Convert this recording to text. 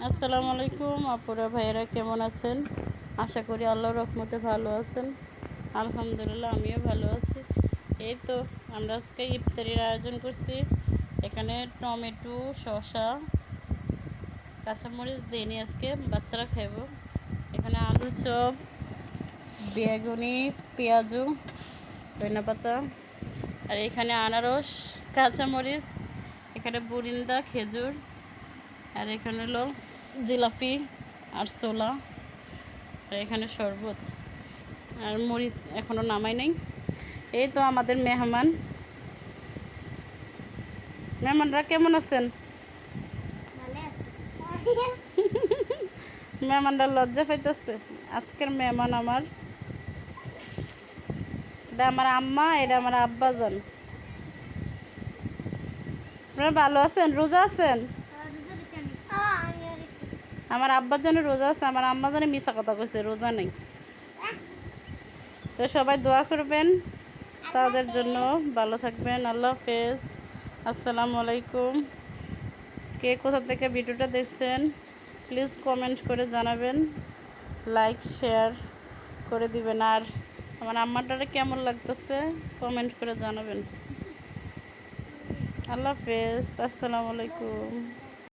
আসসালামু আলাইকুম আপুরা ভাইয়েরা, কেমন আছেন? আশা করি আল্লাহর রহমতে ভালো আছেন। আলহামদুলিল্লাহ আমিও ভালো আছি। এই তো আমরা আজকে ইফতারির আয়োজন করছি। এখানে টমেটো, শসা, কাঁচামরিচ দিয়ে আজকে বাচ্চারা খাইব। এখানে আলুর চপ, বেগুনি, পেঁয়াজু, ধনিয়া পাতা, আর এখানে আনারস, কাঁচামরিচ, এখানে বুরিন্দা, খেজুর, আর এখানে হলো জিলাপি আর ছোলা, আর এখানে শরবত আর মুড়ি এখনও নামাই নাই। এই তো আমাদের মেহমানরা কেমন আছেন? মেহমানরা লজ্জা পাইতেছে। আজকের মেহমান এটা আমার আম্মা, এটা আমার আব্বাজান। আপনারা ভালো আছেন? রোজা আছেন? আমার আব্বার জন্য রোজা আছে, আমার আম্মা জানে মিশা কথা কইছে, রোজা নেই। তো সবাই দোয়া করবেন তাদের জন্য, ভালো থাকবেন। আল্লাহ হাফেজ, আসসালামু আলাইকুম। কে কোথা থেকে ভিডিওটা দেখছেন প্লিজ কমেন্ট করে জানাবেন, লাইক শেয়ার করে দিবেন, আর আমার আম্মাটারে কেমন লাগতেছে কমেন্ট করে জানাবেন। আল্লাহ হাফেজ, আসসালামু আলাইকুম।